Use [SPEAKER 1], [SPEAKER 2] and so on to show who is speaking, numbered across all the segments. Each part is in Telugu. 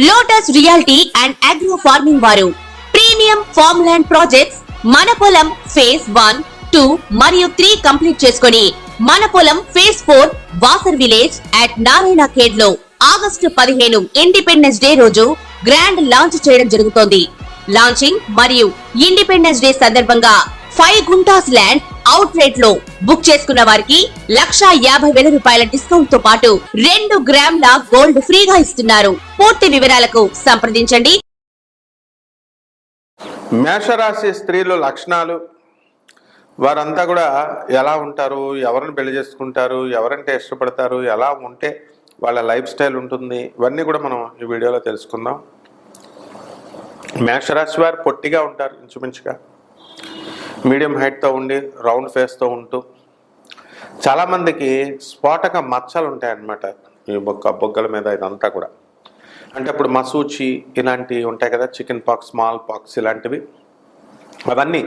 [SPEAKER 1] Lotus reality and agro farming వారు ప్రీమియం ఫార్మ్ ల్యాండ్ ప్రాజెక్ట్స్ మన పొలం ఫేజ్ 1, 2 మరియు 3 కంప్లీట్ చేసుకొని మన పొలం phase 4 Wasar village at Narayana Khed లో ఆగస్టు 15 ఇండిపెండెన్స్ డే రోజు గ్రాండ్ లాంచ్ చేయడం జరుగుతోంది. లాంచింగ్ మరియు ఇండిపెండెన్స్ డే సందర్భంగా 5 గుంటాస్ ల్యాండ్ అవుట్ రేట్ లో బుక్ చేసుకున్న వారికి 1,50,000 రూపాయల డిస్కౌంట్ తో పాటు 2 గ్రాముల గోల్డ్ ఫ్రీగా ఇస్తున్నారు. పూర్తి వివరాలకు సంప్రదించండి.
[SPEAKER 2] మేషరాశి స్త్రీలు లక్షణాలు, వారంతా కూడా ఎలా ఉంటారు, ఎవరిని పెళ్లి చేసుకుంటారు, ఎవరంటే ఇష్టపడతారు, ఎలా ఉంటే వాళ్ళ లైఫ్ స్టైల్ ఉంటుంది, ఇవన్నీ కూడా మనం ఈ వీడియోలో తెలుసుకుందాం. మేషరాశి వారు పొట్టిగా ఉంటారు, ఇంచుమించుగా మీడియం హైట్తో ఉండి రౌండ్ ఫేస్తో ఉంటూ, చాలామందికి స్ఫోటక మచ్చలు ఉంటాయన్నమాట ఈ బొగ్గల మీద, ఇదంతా కూడా. అంటే అప్పుడు మసూచి ఇలాంటివి ఉంటాయి కదా, చికెన్ పాక్స్, స్మాల్ పాక్స్ ఇలాంటివి, అవన్నీ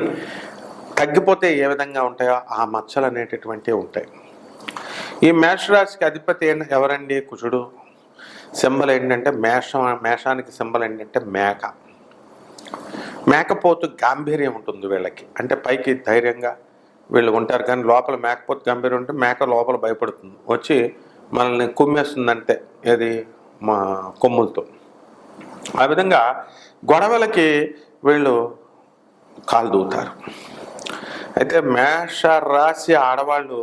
[SPEAKER 2] తగ్గిపోతే ఏ విధంగా ఉంటాయో ఆ మచ్చలు అనేటటువంటివి ఉంటాయి. ఈ మేషరాశికి అధిపతి ఎవరండి? కుజుడు. సింబల్ ఏంటంటే మేషానికి సింబల్ ఏంటంటే మేక. మేకపోతు గాంభీర్యం ఉంటుంది వీళ్ళకి, అంటే పైకి ధైర్యంగా వీళ్ళు ఉంటారు, కానీ లోపల మేకపోతు గాంభీర్యం ఉంటే మేక లోపల భయపడుతుంది, వచ్చి మనల్ని కుమ్మేస్తుందంటే ఏది మా కొమ్ములతో. ఆ విధంగా గొడవలకి వీళ్ళు కాలు దూతారు. అయితే మేష రాశి ఆడవాళ్ళు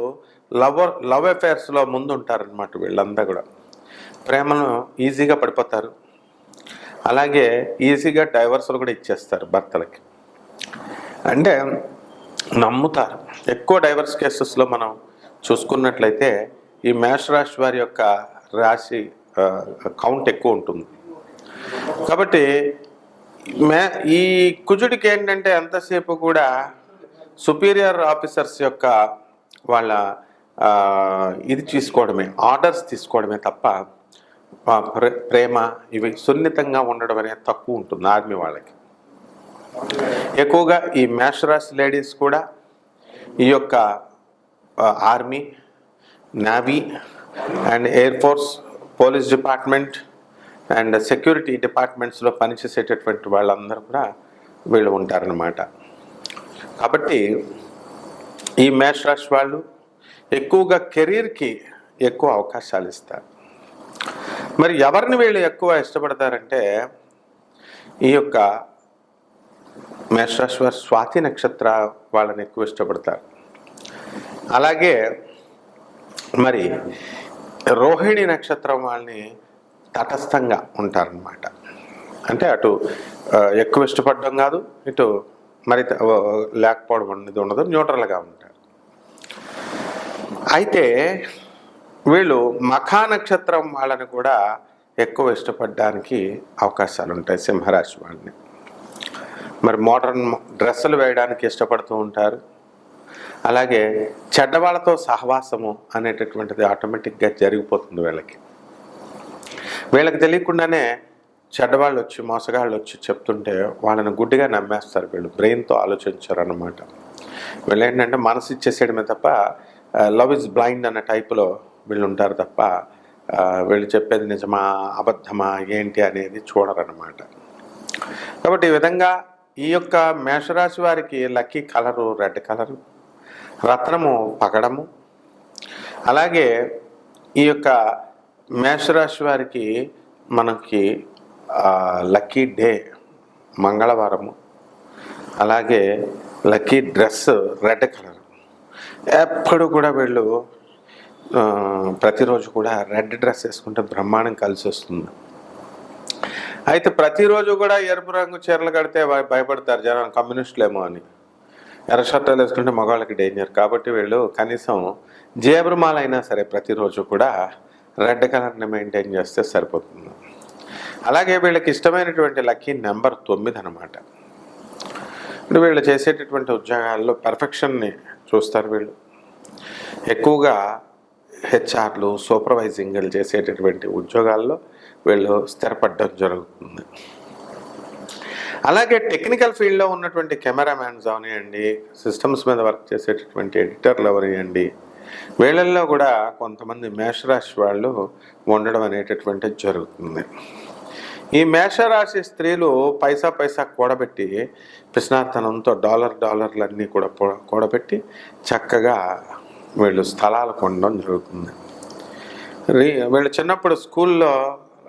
[SPEAKER 2] లవ్ అఫేర్స్లో ముందు ఉంటారనమాట. వీళ్ళంతా కూడా ప్రేమను ఈజీగా పడిపోతారు, అలాగే ఈజీగా డైవర్సులు కూడా ఇచ్చేస్తారు భర్తలకి, అంటే నమ్ముతారు. ఎక్కువ డైవర్స్ కేసెస్లో మనం చూసుకున్నట్లయితే ఈ మేషరాశి వారి యొక్క రాశి కౌంట్ ఎక్కువ ఉంటుంది. కాబట్టి ఈ కుజుడికి ఏంటంటే ఎంతసేపు కూడా సుపీరియర్ ఆఫీసర్స్ యొక్క వాళ్ళ ఇది తీసుకోవడమే, ఆర్డర్స్ తీసుకోవడమే తప్ప ప్రేమ ఇవి సున్నితంగా ఉండడం అనేది తక్కువ ఉంటుంది ఆర్మీ వాళ్ళకి. ఎక్కువగా ఈ మేషరాశి లేడీస్ కూడా ఈ యొక్క army, navy and air force, police department and security డిపార్ట్మెంట్స్లో పనిచేసేటటువంటి వాళ్ళందరూ కూడా వీళ్ళు ఉంటారన్నమాట. కాబట్టి ఈ మేషరాశి వాళ్ళు ఎక్కువగా కెరీర్కి ఎక్కువ అవకాశాలు ఇస్తారు. మరి ఎవరిని వీళ్ళు ఎక్కువ ఇష్టపడతారంటే ఈ యొక్క మేషరాశి వారు స్వాతి నక్షత్ర వాళ్ళని ఎక్కువ ఇష్టపడతారు. అలాగే మరి రోహిణి నక్షత్రం వాళ్ళని తటస్థంగా ఉంటారనమాట, అంటే అటు ఎక్కువ ఇష్టపడడం కాదు, ఇటు మరి లేకపోవడం అనేది ఉండదు, న్యూట్రల్గా ఉంటారు. అయితే వీళ్ళు మఖా నక్షత్రం వాళ్ళని కూడా ఎక్కువ ఇష్టపడడానికి అవకాశాలు ఉంటాయి సింహరాశి వాళ్ళని. మరి మోడర్న్ డ్రెస్సులు వేయడానికి ఇష్టపడుతూ ఉంటారు. అలాగే చెడ్డవాళ్ళతో సహవాసము అనేటటువంటిది ఆటోమేటిక్గా జరిగిపోతుంది వీళ్ళకి తెలియకుండానే చెడ్డవాళ్ళు వచ్చి, మోసగాళ్ళు వచ్చి చెప్తుంటే వాళ్ళని గుడ్డిగా నమ్మేస్తారు. వీళ్ళు బ్రెయిన్తో ఆలోచించారు అన్నమాట. వీళ్ళు ఏంటంటే మనసు ఇచ్చేసేయడమే తప్ప లవ్ ఇస్ బ్లైండ్ అన్న టైపులో వీళ్ళు ఉంటారు తప్ప వీళ్ళు చెప్పేది నిజమా అబద్ధమా ఏంటి అనేది చూడరన్నమాట. కాబట్టి ఈ విధంగా ఈ యొక్క మేషరాశి వారికి లక్కీ కలరు రెడ్ కలరు, రత్నము పగడము. అలాగే ఈ యొక్క మేషరాశి వారికి మనకి లక్కీ డే మంగళవారము. అలాగే లక్కీ డ్రెస్ రెడ్ కలర్. ఎప్పుడు కూడా వీళ్ళు ప్రతిరోజు కూడా రెడ్ డ్రెస్ వేసుకుంటే బ్రహ్మాండం కలిసి వస్తుంది. అయితే ప్రతిరోజు కూడా ఎరుపు రంగు చీరలు కడితే భయపడతారు జనం, కమ్యూనిస్టులేమో అని. ఎర్ర షర్టాలు వేసుకుంటే మగవాళ్ళకి డేంజర్. కాబట్టి వీళ్ళు కనీసం జేబురుమాలైనా సరే ప్రతిరోజు కూడా రెడ్ కలర్ని మెయింటైన్ చేస్తే సరిపోతుంది. అలాగే వీళ్ళకి ఇష్టమైనటువంటి లక్కీ నెంబర్ 9 అన్నమాట. ఇప్పుడు వీళ్ళు చేసేటటువంటి ఉద్యోగాల్లో పర్ఫెక్షన్ని చూస్తారు. వీళ్ళు ఎక్కువగా హెచ్ఆర్లు, సూపర్వైజింగ్లు చేసేటటువంటి ఉద్యోగాల్లో వీళ్ళు స్థిరపడడం జరుగుతుంది. అలాగే టెక్నికల్ ఫీల్డ్లో ఉన్నటువంటి కెమెరామ్యాన్స్ అవనివ్వండి, సిస్టమ్స్ మీద వర్క్ చేసేటటువంటి ఎడిటర్లు అవనివ్వండి, వీళ్ళల్లో కూడా కొంతమంది మేషరాశి వాళ్ళు ఉండడం అనేటటువంటిది జరుగుతుంది. ఈ మేషరాశి స్త్రీలు పైసా పైసా కూడబెట్టి పిసినార్తనంతో డాలర్లన్నీ కూడా కూడబెట్టి చక్కగా వీళ్ళు స్థలాలు కొనడం జరుగుతుంది. వీళ్ళు చిన్నప్పుడు స్కూల్లో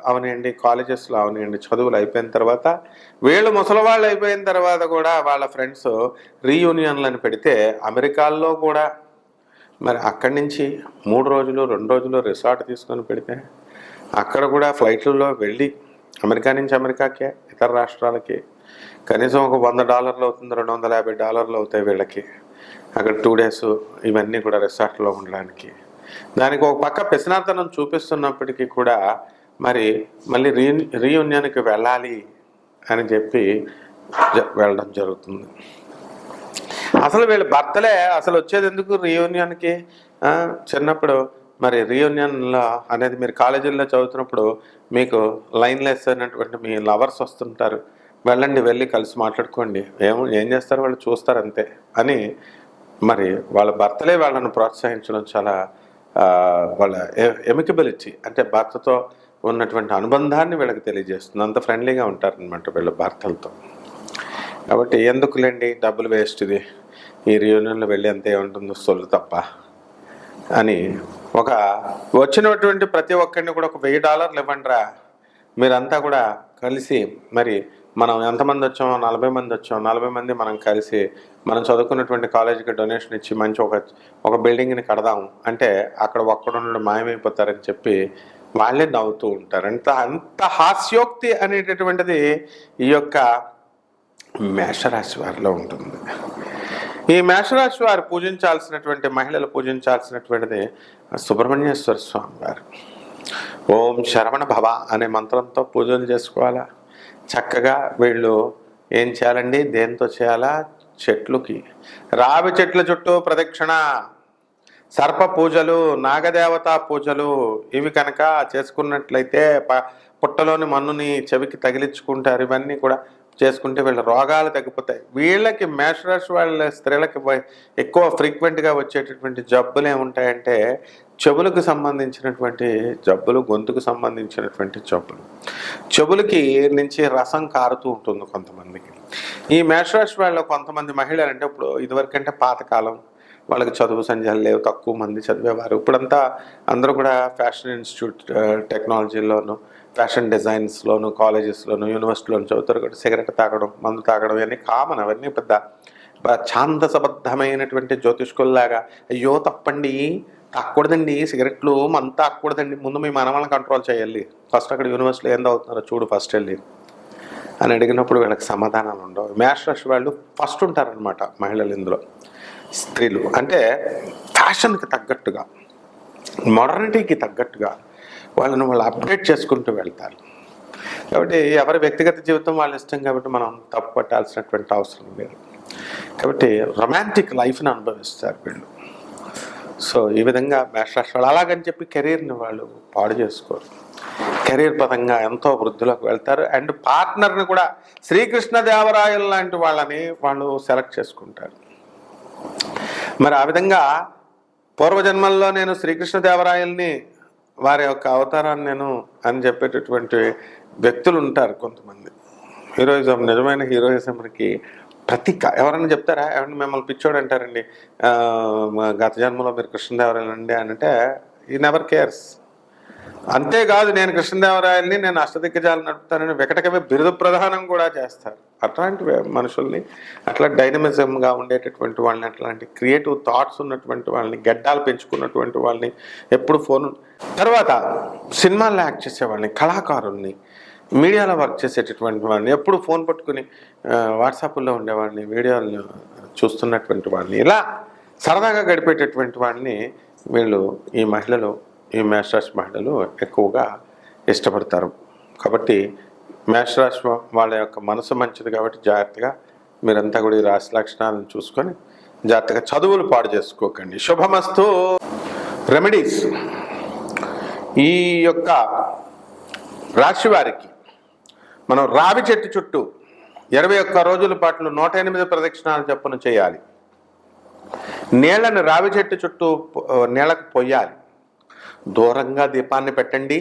[SPEAKER 2] అవనివ్వండి, కాలేజెస్లో అవనివ్వండి, చదువులు అయిపోయిన తర్వాత వీళ్ళు ముసలివాళ్ళు అయిపోయిన తర్వాత కూడా వాళ్ళ ఫ్రెండ్స్ రీయూనియన్లను పెడితే అమెరికాల్లో కూడా మరి అక్కడి నుంచి 3 రోజులు 2 రోజులు రిసార్ట్ తీసుకొని పెడితే అక్కడ కూడా ఫ్లైట్లలో వెళ్ళి అమెరికా నుంచి అమెరికాకే ఇతర రాష్ట్రాలకి కనీసం ఒక $100 అవుతుంది, $250 అవుతాయి వీళ్ళకి అక్కడ 2 days ఇవన్నీ కూడా రిసార్ట్లో ఉండడానికి. దానికి ఒక పక్క పిసినార్తనం చూపిస్తున్నప్పటికీ కూడా మరి మళ్ళీ రీయూనియన్కి వెళ్ళాలి అని చెప్పి వెళ్ళడం జరుగుతుంది. అసలు వీళ్ళ భర్తలే అసలు వచ్చేది ఎందుకు రీయూనియన్కి? చిన్నప్పుడు మరి రీయూనియన్లో అనేది మీరు కాలేజీల్లో చదువుతున్నప్పుడు మీకు లైన్లెస్ అయినటువంటి మీ లవర్స్ వస్తుంటారు, వెళ్ళండి, వెళ్ళి కలిసి మాట్లాడుకోండి, ఏం చేస్తారు వాళ్ళు చూస్తారు అంతే అని మరి వాళ్ళ భర్తలే వాళ్ళని ప్రోత్సహించడం చాలా వాళ్ళ ఎమికబిలిటీ అంటే భర్తతో ఉన్నటువంటి అనుబంధాన్ని వీళ్ళకి తెలియజేస్తుంది. అంత ఫ్రెండ్లీగా ఉంటారనమాట వీళ్ళ భర్తలతో. కాబట్టి ఎందుకులేండి డబ్బులు వేస్ట్, ఇది ఈ రీయూనియన్లో వెళ్ళి అంత ఏముంటుందో సొల్లు తప్ప అని ఒక వచ్చినటువంటి ప్రతి ఒక్కరిని కూడా ఒక $1000 ఇవ్వండిరా, మీరంతా కూడా కలిసి మరి మనం ఎంతమంది వచ్చామో 40 మంది వచ్చాం, 40 మంది మనం కలిసి మనం చదువుకున్నటువంటి కాలేజీకి డొనేషన్ ఇచ్చి మంచి ఒక బిల్డింగ్ని కడదాం అంటే అక్కడ ఒక్కడున్న మాయమైపోతారని చెప్పి వాళ్ళే నవ్వుతూ ఉంటారు. అంత హాస్యోక్తి అనేటటువంటిది ఈ యొక్క మేషరాశి వారిలో ఉంటుంది. ఈ మేషరాశి వారు పూజించాల్సినటువంటి మహిళలు పూజించాల్సినటువంటిది సుబ్రహ్మణ్యేశ్వర స్వామి వారు. ఓం శరవణ భవ అనే మంత్రంతో పూజలు చేసుకోవాలా. చక్కగా వీళ్ళు ఏం చేయాలండి, దేంతో చేయాలా? చెట్లుకి రావి చెట్ల చుట్టూ ప్రదక్షిణ, సర్ప పూజలు, నాగదేవతా పూజలు ఇవి కనుక చేసుకున్నట్లయితే పుట్టలోని మన్నుని చెవికి తగిలించుకుంటారు. ఇవన్నీ కూడా చేసుకుంటే వీళ్ళ రోగాలు తగ్గిపోతాయి. వీళ్ళకి మేషరాశి వాళ్ళ స్త్రీలకి ఎక్కువ ఫ్రీక్వెంట్గా వచ్చేటటువంటి జబ్బులు ఏముంటాయంటే చెవులకు సంబంధించినటువంటి జబ్బులు, గొంతుకు సంబంధించినటువంటి జబ్బులు. చెవులకి నుంచి రసం కారుతూ ఉంటుంది కొంతమందికి. ఈ మేషరాశి వాళ్ళ కొంతమంది మహిళలు అంటే ఇప్పుడు ఇదివరకంటే పాతకాలం వాళ్ళకి చదువు సంధ్యాలు లేవు, తక్కువ మంది చదివేవారు. ఇప్పుడంతా అందరూ కూడా ఫ్యాషన్ ఇన్స్టిట్యూట్ టెక్నాలజీలోను, ఫ్యాషన్ డిజైన్స్లోను, కాలేజెస్లోను, యూనివర్సిటీలోను చదువుతారు. కూడా సిగరెట్ తాగడం, మందు తాగడం ఇవన్నీ కామన్. అవన్నీ పెద్ద ఛాందసబద్ధమైనటువంటి జ్యోతిష్కుల్లాగా అయ్యో తప్పండి, తాగకూడదండి, సిగరెట్లు మందు తాగకూడదండి, ముందు మీ మనవలను కంట్రోల్ చేయాలి, ఫస్ట్ అక్కడ యూనివర్సిటీలో ఏం అవుతున్నారో చూడు ఫస్ట్ వెళ్ళి అని అడిగినప్పుడు వీళ్ళకి సమాధానాలు ఉండవు. మేషరాశి వాళ్ళు ఫస్ట్ ఉంటారనమాట మహిళలు ఇందులో. స్త్రీలు అంటే ఫ్యాషన్కి తగ్గట్టుగా, మోడర్నిటీకి తగ్గట్టుగా వాళ్ళు అప్డేట్ చేసుకుంటూ వెళ్తారు. కాబట్టి ఎవరి వ్యక్తిగత జీవితం వాళ్ళ ఇష్టం కాబట్టి మనం తప్పు పట్టాల్సినటువంటి అవసరం లేదు. కాబట్టి రొమాంటిక్ లైఫ్ని అనుభవిస్తారు వీళ్ళు. సో ఈ విధంగా మేషరాశి వాళ్ళు అలాగని చెప్పి కెరీర్ని వాళ్ళు పాడు చేసుకోరు. కెరీర్ పరంగా ఎంతో వృద్ధిలోకి వెళ్తారు. అండ్ పార్ట్నర్ని కూడా శ్రీకృష్ణదేవరాయలు లాంటి వాళ్ళని వాళ్ళు సెలెక్ట్ చేసుకుంటారు. మరి ఆ విధంగా పూర్వజన్మల్లో నేను శ్రీకృష్ణదేవరాయల్ని, వారి యొక్క అవతారాన్ని నేను అని చెప్పేటటువంటి వ్యక్తులు ఉంటారు కొంతమంది. హీరోయిజం, నిజమైన హీరోయిజంకి ప్రతీక. ఎవరైనా చెప్తారా, ఎవరైనా మిమ్మల్ని పిచ్చోడు అంటారండి, గత జన్మలో మీరు కృష్ణదేవరాయలు అండి అని అంటే ఈ నెవర్ కేర్స్. అంతేకాదు నేను కృష్ణదేవరాయల్ని, నేను అష్టదిగ్గజాలు నడుపుతానని వెకటకవి బిరుదు ప్రదానం కూడా చేస్తారు. అట్లాంటి మనుషుల్ని, అట్లా డైనమిజంగా ఉండేటటువంటి వాళ్ళని, అట్లాంటి క్రియేటివ్ థాట్స్ ఉన్నటువంటి వాళ్ళని, గడ్డాలు పెంచుకున్నటువంటి వాళ్ళని, ఎప్పుడు ఫోన్ తర్వాత సినిమాల్లో యాక్ట్ చేసేవాళ్ళని, కళాకారుల్ని, మీడియాలో వర్క్ చేసేటటువంటి వాళ్ళని, ఎప్పుడు ఫోన్ పట్టుకుని వాట్సాప్లో ఉండేవాడిని, వీడియోలు చూస్తున్నటువంటి వాళ్ళని, ఇలా సరదాగా గడిపేటటువంటి వాళ్ళని వీళ్ళు ఈ మహిళలు, ఈ మేషరాశి మహిళలు ఎక్కువగా ఇష్టపడతారు. కాబట్టి మేషరాశి వాళ్ళ యొక్క మనసు మంచిది కాబట్టి జాగ్రత్తగా మీరంతా కూడా ఈ రాశి లక్షణాలను చూసుకొని జాగ్రత్తగా చదువులు పాడు చేసుకోకండి. శుభమస్తు. రెమెడీస్. ఈ యొక్క రాశి వారికి మనం రావి చెట్టు చుట్టూ 21 రోజుల పాటు 108 ప్రదక్షిణాలు చొప్పున చేయాలి. నీళ్ళని రావి చెట్టు చుట్టూ నీళ్ళకు పొయ్యాలి. దూరంగా దీపాన్ని పెట్టండి.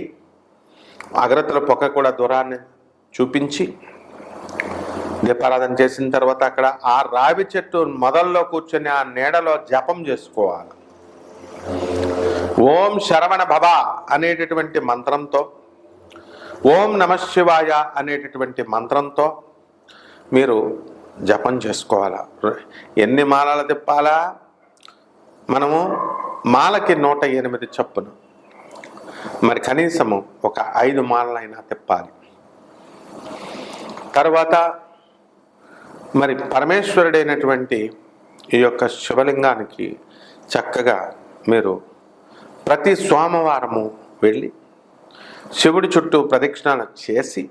[SPEAKER 2] అగరత్తుల పొగ కూడా చూపించి దీపారాధన చేసిన తర్వాత అక్కడ ఆ రావి చెట్టు మొదల్లో కూర్చొని ఆ నీడలో జపం చేసుకోవాలి. ఓం శరవణ భవ అనేటటువంటి మంత్రంతో, ఓం నమః శివాయ అనేటటువంటి మంత్రంతో మీరు జపం చేసుకోవాలా. ఎన్ని మాలలు తిప్పాలా? మనము మాలకి 108 చొప్పున, మరి కనీసము ఒక 5 మాలలైనా తిప్పాలి. తర్వాత మరి పరమేశ్వరుడైనటువంటి ఈ యొక్క శివలింగానికి చక్కగా మీరు ప్రతి సోమవారము వెళ్ళి శివుడి చుట్టూ ప్రదక్షిణాలు చేసి,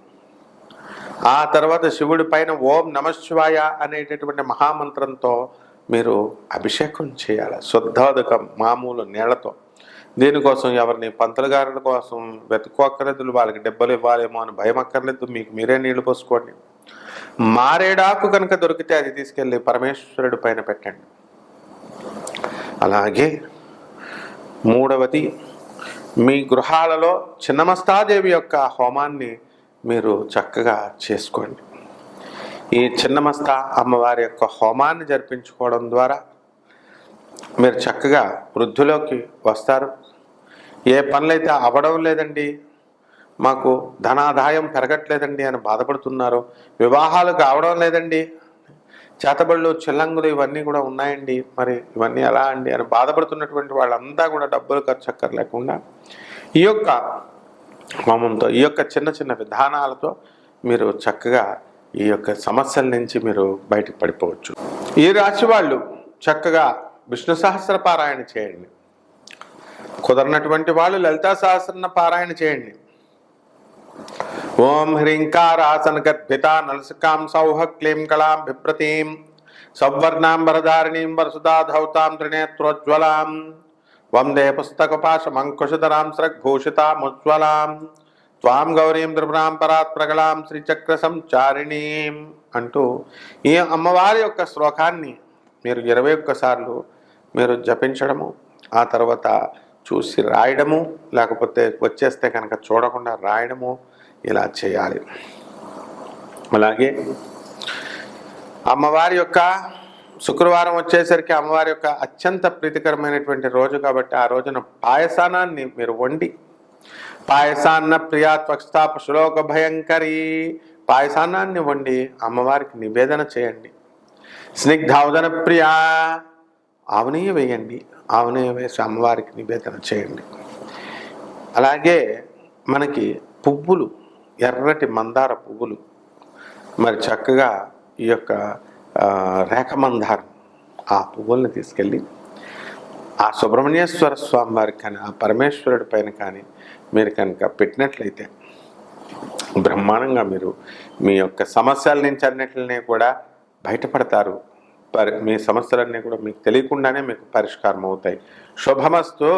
[SPEAKER 2] ఆ తర్వాత శివుడి పైన ఓం నమః శివాయ అనేటటువంటి మహామంత్రంతో మీరు అభిషేకం చేయాలి. శుద్ధోదకం మామూలు నీళ్లతో. దీనికోసం ఎవరిని పంతులు గారుల కోసం వెతుక్కోక్కర్లేదు, వాళ్ళకి డబ్బులు ఇవ్వాలేమో అని భయం అక్కర్లేదు. మీకు మీరే నీళ్లు పోసుకోండి. మారేడాకు కనుక దొరికితే అది తీసుకెళ్ళి పరమేశ్వరుడి పైన పెట్టండి. అలాగే మూడవది, మీ గృహాలలో చిన్నమస్తాదేవి యొక్క హోమాన్ని మీరు చక్కగా చేసుకోండి. ఈ చిన్నమస్తా అమ్మవారి యొక్క హోమాన్ని జరిపించుకోవడం ద్వారా మీరు చక్కగా వృద్ధిలోకి వస్తారు. ఏ పనులైతే అవ్వడం లేదండి, మాకు ధనాదాయం పెరగట్లేదండి అని బాధపడుతున్నారు, వివాహాలు కావడం లేదండి, చేతబళ్ళు చిల్లంగులు ఇవన్నీ కూడా ఉన్నాయండి, మరి ఇవన్నీ ఎలా అండి అని బాధపడుతున్నటువంటి వాళ్ళంతా కూడా డబ్బులు ఖర్చు అక్కర్లేకుండా ఈ యొక్క హోమంతో, ఈ యొక్క చిన్న చిన్న విధానాలతో మీరు చక్కగా ఈ యొక్క సమస్యల నుంచి మీరు బయటకు పడిపోవచ్చు. ఈ రాశి వాళ్ళు చక్కగా విష్ణు సహస్ర పారాయణ చేయండి. కుదరనటువంటి వాళ్ళు లలితా సహస్ర పారాయణ చేయండి. ఓం హ్రీంకారాసన గర్భిత నలసికాం సౌహ క్లీం కళాం బిభ్రతీం సౌవర్ణాం వరదారిణీం వరసుధాధౌతాం త్రినేత్రోజ్వలాం వందే పుస్తకపాశమంకుశధరాం స్రగ్భూషితాముజ్వలాం త్వాం గౌరీం త్రిపురాం పరాత్ ప్రగళాం శ్రీచక్ర సంచారిణీం అంటూ ఈ అమ్మవారి యొక్క శ్లోకాన్ని మీరు 21 సార్లు మీరు జపించడము, ఆ తర్వాత చూసి రాయడము, లేకపోతే వచ్చేస్తే కనుక చూడకుండా రాయడము, ఇలా చేయాలి. అలాగే అమ్మవారి యొక్క శుక్రవారం వచ్చేసరికి అమ్మవారి యొక్క అత్యంత ప్రీతికరమైనటువంటి రోజు కాబట్టి ఆ రోజున పాయసానాన్ని మీరు వండి, పాయసాన్న ప్రియా త్వక్స్థాప శ్లోక భయంకరీ, పాయసానాన్ని వండి అమ్మవారికి నివేదన చేయండి. స్నిగ్ధౌదన ప్రియా, ఆవునెయ్యి వేయండి, ఆవునెయ్యి వేసి అమ్మవారికి నివేదన చేయండి. అలాగే మనకి పువ్వులు, ఎర్రటి మందార పువ్వులు, మరి చక్కగా ఈ యొక్క రేఖమందారం, ఆ పువ్వుల్ని తీసుకెళ్ళి ఆ సుబ్రహ్మణ్యేశ్వర స్వామి వారికి కానీ ఆ పరమేశ్వరుడి పైన కానీ మీరు కనుక పెట్టినట్లయితే బ్రహ్మాండంగా మీరు మీ యొక్క సమస్యల నుంచి అన్నిటిని కూడా బయటపడతారు. మీ సమస్యలన్నీ కూడా మీకు తెలియకుండానే మీకు పరిష్కారం అవుతాయి. శుభమస్తు.